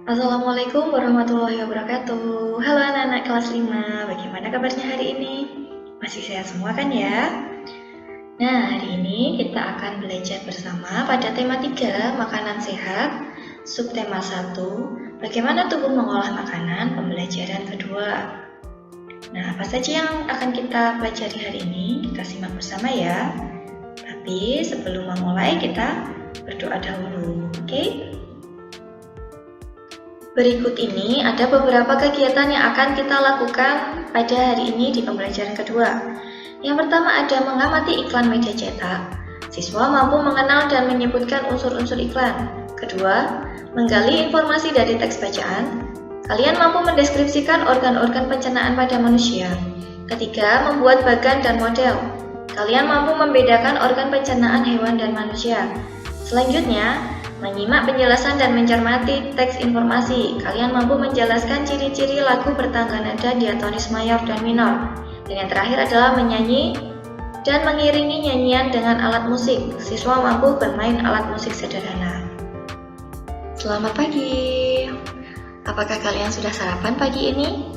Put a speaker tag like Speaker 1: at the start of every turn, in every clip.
Speaker 1: Assalamualaikum warahmatullahi wabarakatuh. Halo anak-anak kelas 5, bagaimana kabarnya hari ini? Masih sehat semua kan ya? Nah, hari ini kita akan belajar bersama pada tema 3, makanan sehat, subtema 1, bagaimana tubuh mengolah makanan, pembelajaran kedua. Nah, apa saja yang akan kita pelajari hari ini? Kita simak bersama ya. Tapi sebelum memulai kita berdoa dahulu, oke? Berikut ini ada beberapa kegiatan yang akan kita lakukan pada hari ini di pembelajaran kedua. Yang pertama ada mengamati iklan media cetak. Siswa mampu mengenal dan menyebutkan unsur-unsur iklan. Kedua, menggali informasi dari teks bacaan. Kalian mampu mendeskripsikan organ-organ pencernaan pada manusia. Ketiga, membuat bagan dan model. Kalian mampu membedakan organ pencernaan hewan dan manusia. Selanjutnya, menyimak penjelasan dan mencermati teks informasi. Kalian mampu menjelaskan ciri-ciri lagu bertangga nada diatonis mayor dan minor. Dan yang terakhir adalah menyanyi dan mengiringi nyanyian dengan alat musik. Siswa mampu bermain alat musik sederhana. Selamat pagi. Apakah kalian sudah sarapan pagi ini?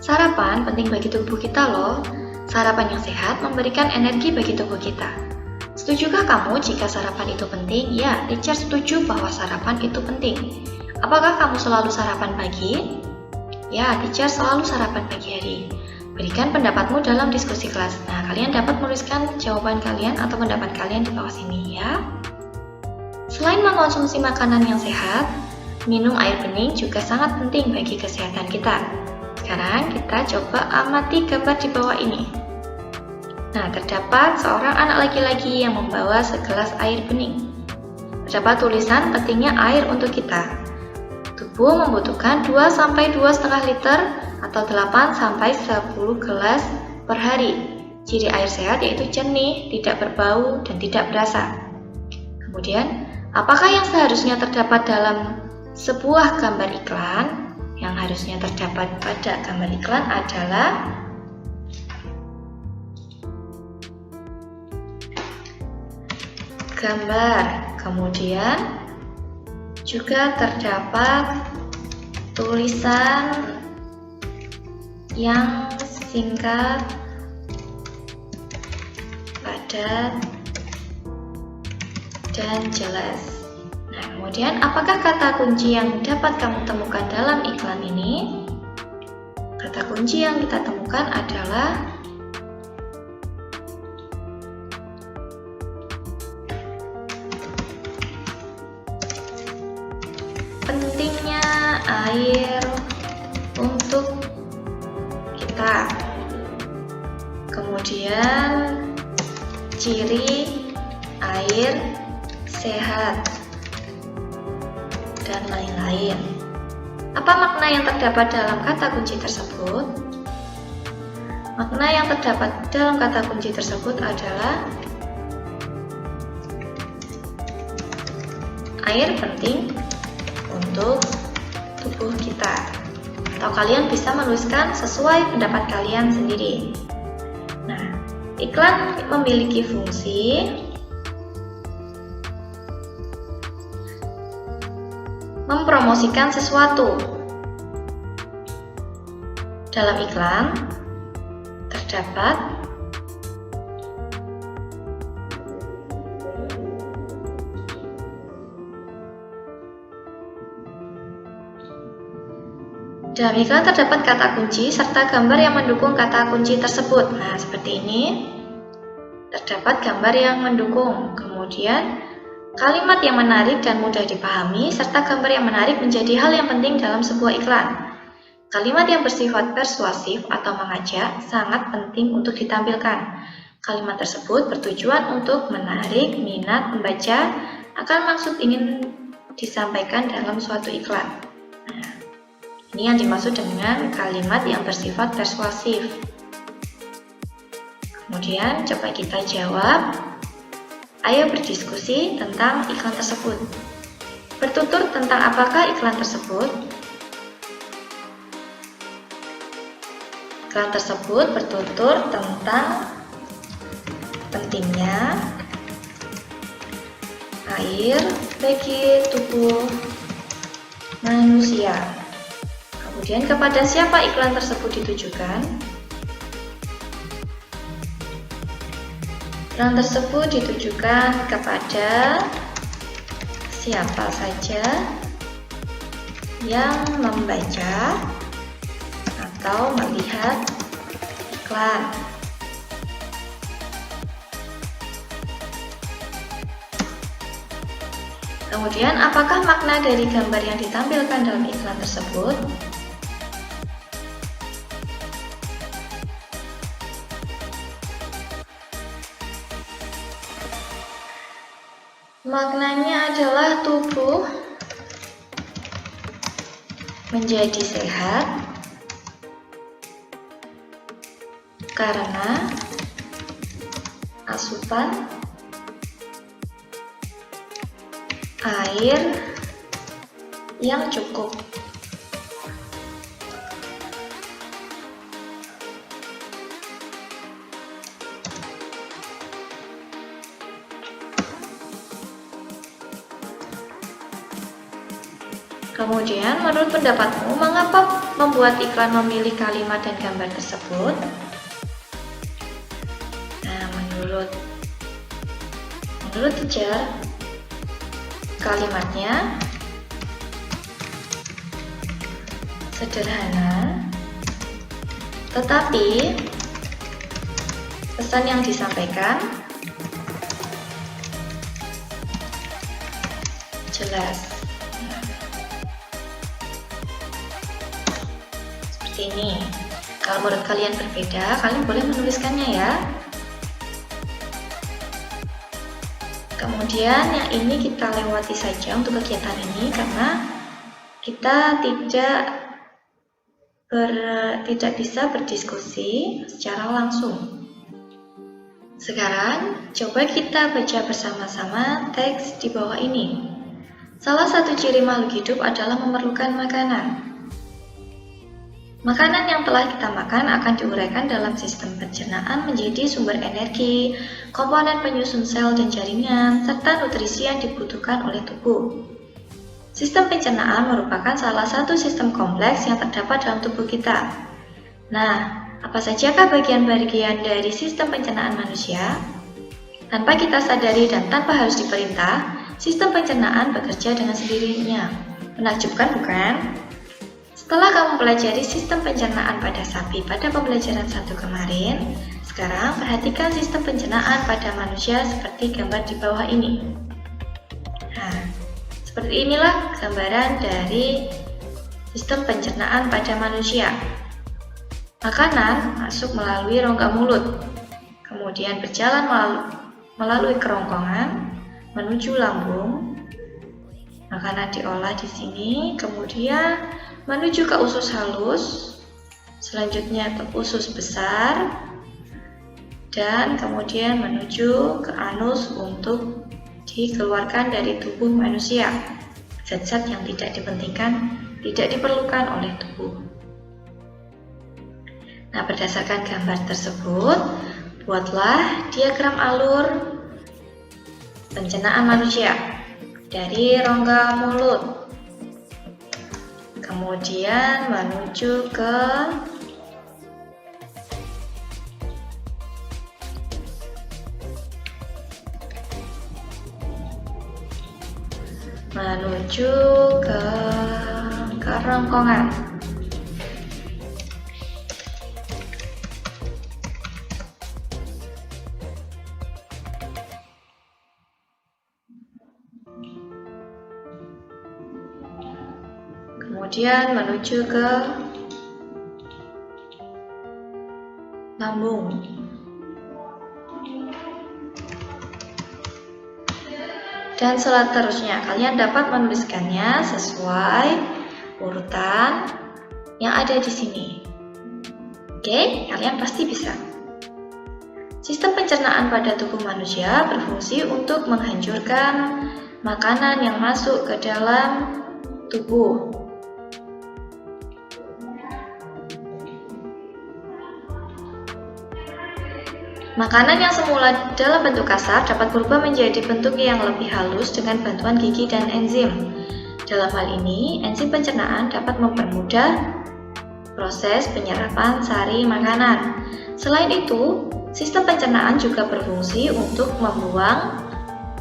Speaker 1: Sarapan penting bagi tubuh kita loh. Sarapan yang sehat memberikan energi bagi tubuh kita. Setujukah kamu jika sarapan itu penting? Ya, teacher setuju bahwa sarapan itu penting. Apakah kamu selalu sarapan pagi? Ya, teacher selalu sarapan pagi hari. Berikan pendapatmu dalam diskusi kelas. Nah, kalian dapat menuliskan jawaban kalian atau pendapat kalian di bawah sini ya. Selain mengkonsumsi makanan yang sehat, minum air bening juga sangat penting bagi kesehatan kita. Sekarang kita coba amati gambar di bawah ini. Nah, terdapat seorang anak laki-laki yang membawa segelas air bening. Terdapat tulisan pentingnya air untuk kita. Tubuh membutuhkan 2-2,5 liter atau 8-10 gelas per hari. Ciri air sehat yaitu jernih, tidak berbau, dan tidak berasa. Kemudian, apakah yang seharusnya terdapat dalam sebuah gambar iklan? Yang harusnya terdapat pada gambar iklan adalah gambar, kemudian juga terdapat tulisan yang singkat, padat, dan jelas. Nah, kemudian apakah kata kunci yang dapat kamu temukan dalam iklan ini? Kata kunci yang kita temukan adalah pentingnya air untuk kita. Kemudian ciri air sehat dan lain-lain. Apa makna yang terdapat dalam kata kunci tersebut? Makna yang terdapat dalam kata kunci tersebut adalah air penting untuk tubuh kita. Atau kalian bisa menuliskan sesuai pendapat kalian sendiri. Nah, iklan memiliki fungsi mempromosikan sesuatu. Dalam iklan terdapat kata kunci serta gambar yang mendukung kata kunci tersebut. Nah, seperti ini. Terdapat gambar yang mendukung. Kemudian kalimat yang menarik dan mudah dipahami, serta gambar yang menarik menjadi hal yang penting dalam sebuah iklan. Kalimat yang bersifat persuasif atau mengajak sangat penting untuk ditampilkan. Kalimat tersebut bertujuan untuk menarik minat pembaca akan maksud ingin disampaikan dalam suatu iklan. Nah, ini yang dimaksud dengan kalimat yang bersifat persuasif. Kemudian coba kita jawab. Ayo berdiskusi tentang iklan tersebut. Bertutur tentang apakah iklan tersebut? Iklan tersebut bertutur tentang pentingnya air bagi tubuh manusia. Kemudian kepada siapa iklan tersebut ditujukan? Iklan tersebut ditujukan kepada siapa saja yang membaca atau melihat iklan. Kemudian, apakah makna dari gambar yang ditampilkan dalam iklan tersebut? Maknanya adalah tubuh menjadi sehat karena asupan air yang cukup. Kemudian, menurut pendapatmu, mengapa membuat iklan memilih kalimat dan gambar tersebut? Nah, menurut teacher, kalimatnya sederhana, tetapi pesan yang disampaikan jelas. Seperti ini. Kalau menurut kalian berbeda, kalian boleh menuliskannya ya. Kemudian yang ini kita lewati saja untuk kegiatan ini karena kita tidak bisa berdiskusi secara langsung. Sekarang coba kita baca bersama-sama teks di bawah ini. Salah satu ciri makhluk hidup adalah memerlukan makanan. Makanan yang telah kita makan akan diuraikan dalam sistem pencernaan menjadi sumber energi, komponen penyusun sel dan jaringan, serta nutrisi yang dibutuhkan oleh tubuh. Sistem pencernaan merupakan salah satu sistem kompleks yang terdapat dalam tubuh kita. Nah, apa sajakah bagian-bagian dari sistem pencernaan manusia? Tanpa kita sadari dan tanpa harus diperintah, sistem pencernaan bekerja dengan sendirinya. Menakjubkan, bukan? Setelah kamu pelajari sistem pencernaan pada sapi pada pembelajaran 1 kemarin, sekarang perhatikan sistem pencernaan pada manusia seperti gambar di bawah ini. Nah, seperti inilah gambaran dari sistem pencernaan pada manusia. Makanan masuk melalui rongga mulut, kemudian berjalan melalui kerongkongan menuju lambung. Makanan diolah di sini, kemudian menuju ke usus halus, selanjutnya ke usus besar, dan kemudian menuju ke anus untuk dikeluarkan dari tubuh manusia. Zat-zat yang tidak diperlukan oleh tubuh. Nah, berdasarkan gambar tersebut, buatlah diagram alur pencernaan manusia dari rongga mulut, kemudian menuju ke kerongkongan. Kemudian menuju ke lambung. Dan seterusnya, kalian dapat menuliskannya sesuai urutan yang ada di sini. Oke, kalian pasti bisa. Sistem pencernaan pada tubuh manusia berfungsi untuk menghancurkan makanan yang masuk ke dalam tubuh. Makanan yang semula dalam bentuk kasar dapat berubah menjadi bentuk yang lebih halus dengan bantuan gigi dan enzim. Dalam hal ini, enzim pencernaan dapat mempermudah proses penyerapan sari makanan. Selain itu, sistem pencernaan juga berfungsi untuk membuang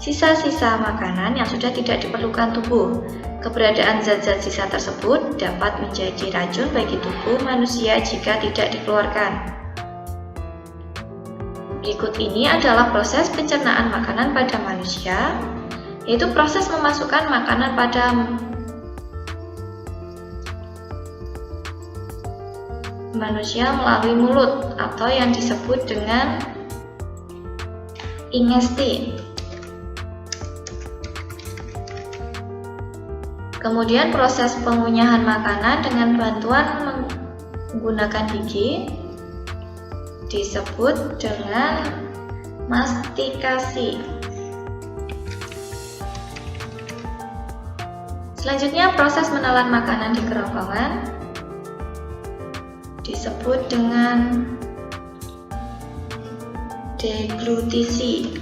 Speaker 1: sisa-sisa makanan yang sudah tidak diperlukan tubuh. Keberadaan zat-zat sisa tersebut dapat menjadi racun bagi tubuh manusia jika tidak dikeluarkan. Berikut ini adalah proses pencernaan makanan pada manusia, yaitu proses memasukkan makanan pada manusia melalui mulut atau yang disebut dengan ingestion. Kemudian proses pengunyahan makanan dengan bantuan menggunakan gigi disebut dengan mastikasi. Selanjutnya proses menelan makanan di kerongkongan disebut dengan deglutisi.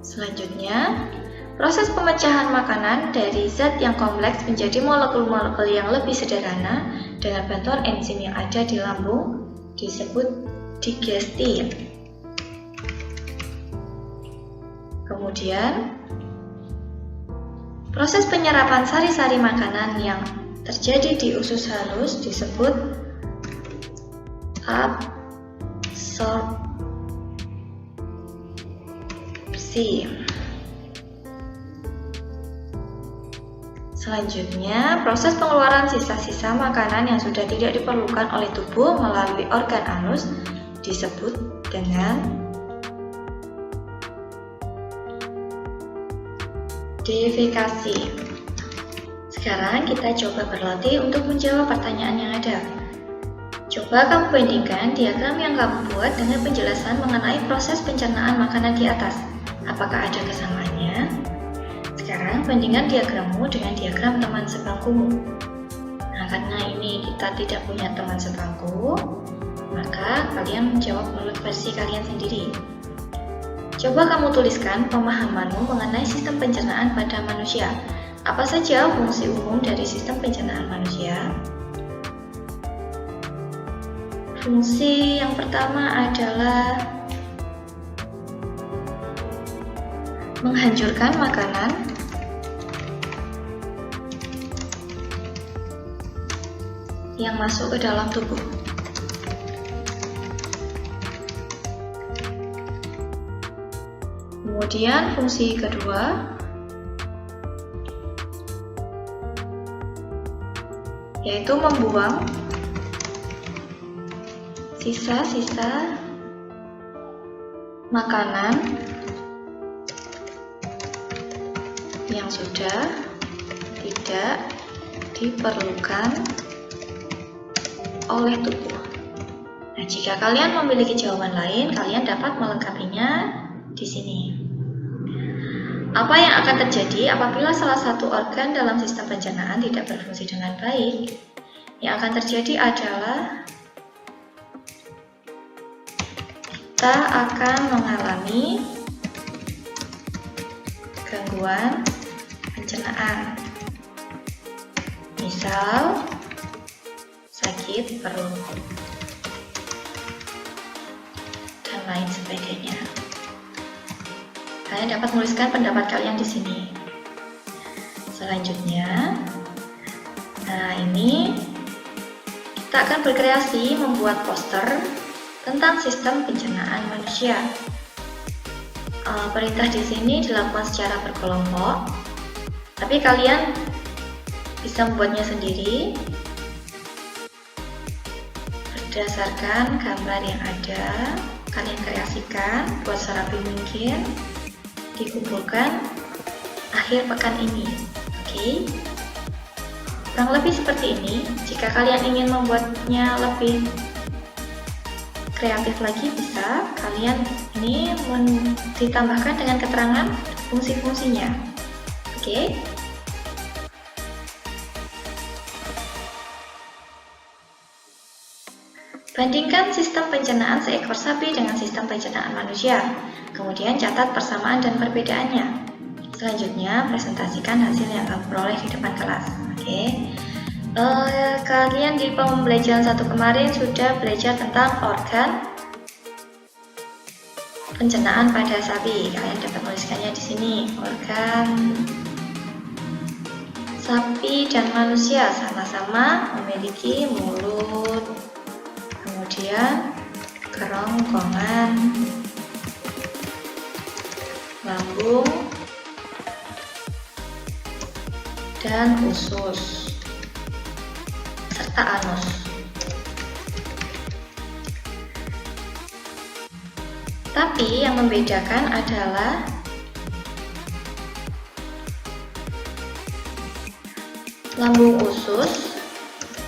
Speaker 1: Selanjutnya, proses pemecahan makanan dari zat yang kompleks menjadi molekul-molekul yang lebih sederhana dengan bantuan enzim yang ada di lambung disebut digestion. Kemudian, proses penyerapan sari-sari makanan yang terjadi di usus halus disebut absorpsi. Selanjutnya, proses pengeluaran sisa-sisa makanan yang sudah tidak diperlukan oleh tubuh melalui organ anus disebut dengan defekasi. Sekarang kita coba berlatih untuk menjawab pertanyaan yang ada. Coba kamu bandingkan diagram yang kamu buat dengan penjelasan mengenai proses pencernaan makanan di atas. Apakah ada kesamaannya? Sekarang bandingkan diagrammu dengan diagram teman sebangkumu. Nah, karena ini kita tidak punya teman sebangku, maka kalian menjawab menurut versi kalian sendiri. Coba kamu tuliskan pemahamanmu mengenai sistem pencernaan pada manusia. Apa saja fungsi umum dari sistem pencernaan manusia? Fungsi yang pertama adalah menghancurkan makanan, yang masuk ke dalam tubuh. Kemudian fungsi kedua yaitu membuang sisa-sisa makanan yang sudah tidak diperlukan oleh tubuh. Nah, jika kalian memiliki jawaban lain, kalian dapat melengkapinya di sini. Apa yang akan terjadi apabila salah satu organ dalam sistem pencernaan tidak berfungsi dengan baik? Yang akan terjadi adalah kita akan mengalami gangguan pencernaan. Misal, sakit perut, dan lain sebagainya. Kalian dapat menuliskan pendapat kalian di sini. Selanjutnya, nah ini kita akan berkreasi membuat poster tentang sistem pencernaan manusia. Perintah di sini dilakukan secara berkelompok, tapi kalian bisa membuatnya sendiri berdasarkan gambar yang ada. Kalian kreasikan buat serapi mungkin, dikumpulkan akhir pekan ini. Oke, kurang lebih seperti ini. Jika kalian ingin membuatnya lebih kreatif lagi, bisa kalian ini ditambahkan dengan keterangan fungsi-fungsinya. Oke. Bandingkan sistem pencernaan seekor sapi dengan sistem pencernaan manusia. Kemudian catat persamaan dan perbedaannya. Selanjutnya, presentasikan hasil yang kamu peroleh di depan kelas. Oke. Kalian di pembelajaran 1 kemarin sudah belajar tentang organ pencernaan pada sapi. Kalian dapat menuliskannya di sini. Organ sapi dan manusia sama-sama memiliki mulut, kemudian kerongkongan, lambung, dan usus, serta anus. Tapi yang membedakan adalah lambung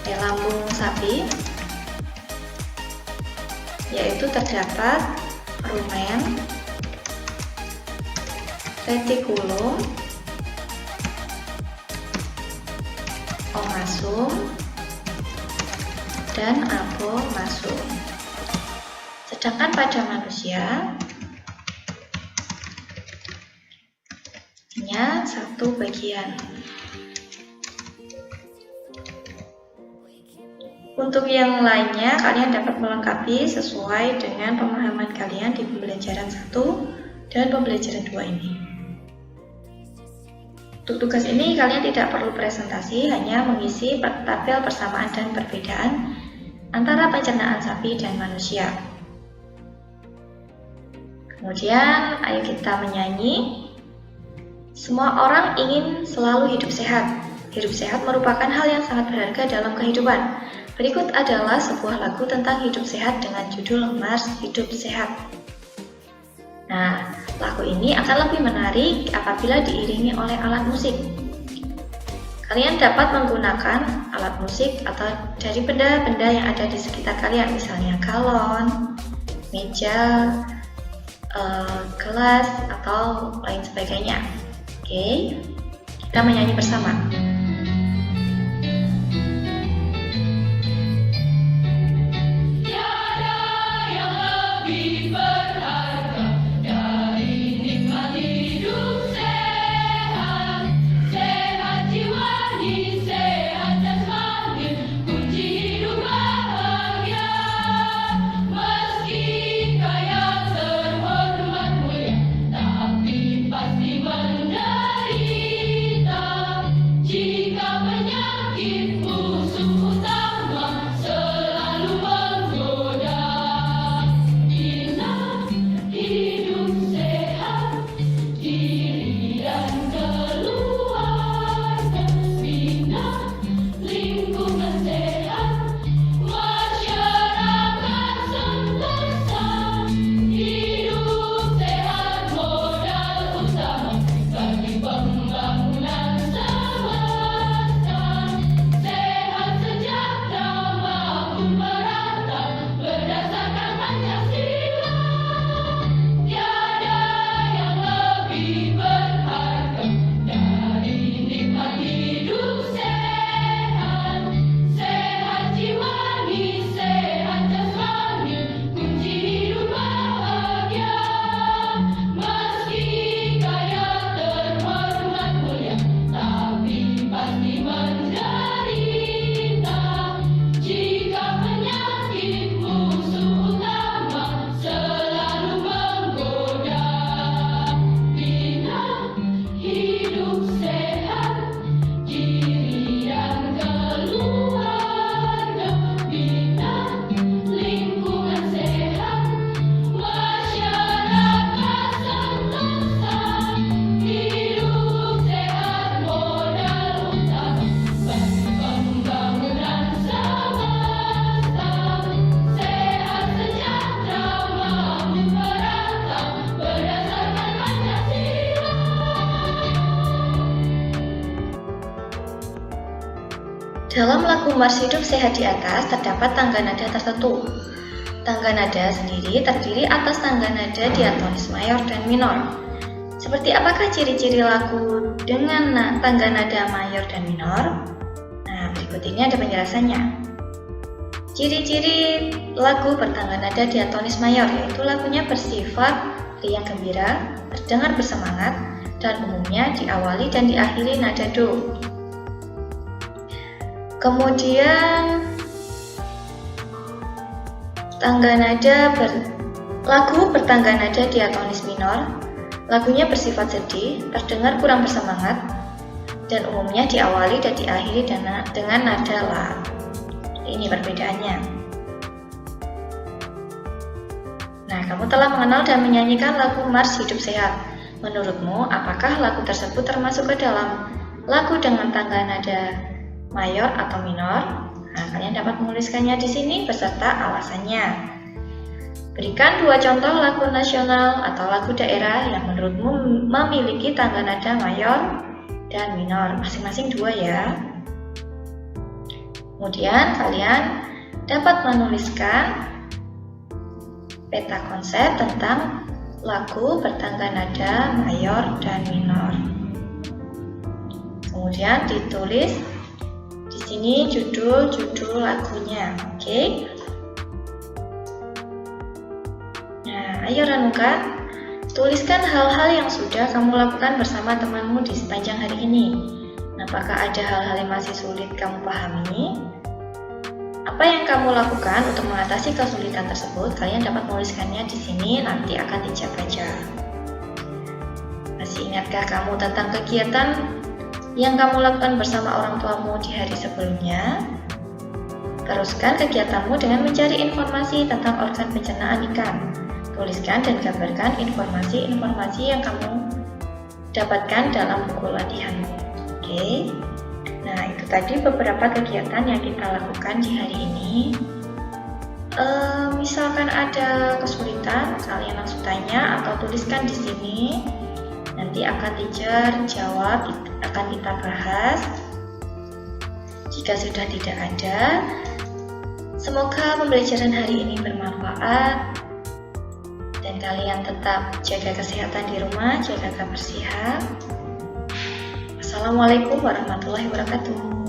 Speaker 1: lambung sapi, yaitu terdapat rumen, retikulum, omasum, dan abomasum. Sedangkan pada manusia hanya satu bagian. Untuk yang lainnya, kalian dapat melengkapi sesuai dengan pemahaman kalian di pembelajaran 1 dan pembelajaran 2 ini. Untuk tugas ini, kalian tidak perlu presentasi, hanya mengisi tabel persamaan dan perbedaan antara pencernaan sapi dan manusia. Kemudian, ayo kita menyanyi. Semua orang ingin selalu hidup sehat. Hidup sehat merupakan hal yang sangat berharga dalam kehidupan. Berikut adalah sebuah lagu tentang hidup sehat dengan judul Mars Hidup Sehat. Nah, lagu ini akan lebih menarik apabila diiringi oleh alat musik. Kalian dapat menggunakan alat musik atau dari benda-benda yang ada di sekitar kalian, misalnya galon, meja, gelas, atau lain sebagainya. Oke, kita menyanyi bersama. Dalam lagu Mars Hidup Sehat di atas terdapat tangga nada tertentu. Tangga nada sendiri terdiri atas tangga nada diatonis mayor dan minor. Seperti apakah ciri-ciri lagu dengan tangga nada mayor dan minor? Nah, berikut ini ada penjelasannya. Ciri-ciri lagu bertangga nada diatonis mayor yaitu lagunya bersifat riang gembira, terdengar bersemangat, dan umumnya diawali dan diakhiri nada do. Kemudian lagu bertangga nada diatonis minor, lagunya bersifat sedih, terdengar kurang bersemangat, dan umumnya diawali dan diakhiri dengan nada la. Ini perbedaannya. Nah, kamu telah mengenal dan menyanyikan lagu Mars Hidup Sehat. Menurutmu, apakah lagu tersebut termasuk ke dalam lagu dengan tangga nada mayor atau minor? Nah, kalian dapat menuliskannya di sini beserta alasannya. Berikan 2 contoh lagu nasional atau lagu daerah yang menurutmu memiliki tangga nada mayor dan minor, masing-masing 2 ya. Kemudian kalian dapat menuliskan peta konsep tentang lagu bertangga nada mayor dan minor. Kemudian ditulis di sini judul lagunya, oke? Nah, ayo renungkan, tuliskan hal-hal yang sudah kamu lakukan bersama temanmu di sepanjang hari ini. Apakah ada hal-hal yang masih sulit kamu pahami? Apa yang kamu lakukan untuk mengatasi kesulitan tersebut? Kalian dapat menuliskannya di sini, nanti akan dicek baca. Masih ingatkah kamu tentang kegiatan yang kamu lakukan bersama orang tuamu di hari sebelumnya? Teruskan kegiatanmu dengan mencari informasi tentang organ pencernaan ikan. Tuliskan dan gambarkan informasi-informasi yang kamu dapatkan dalam buku latihanmu. Oke, nah itu tadi beberapa kegiatan yang kita lakukan di hari ini. Misalkan ada kesulitan, kalian langsung tanya atau tuliskan di sini. Nanti akan teacher jawab, akan kita bahas. Jika sudah tidak ada, semoga pembelajaran hari ini bermanfaat dan kalian tetap jaga kesehatan di rumah, jaga kebersihan. Assalamualaikum warahmatullahi wabarakatuh.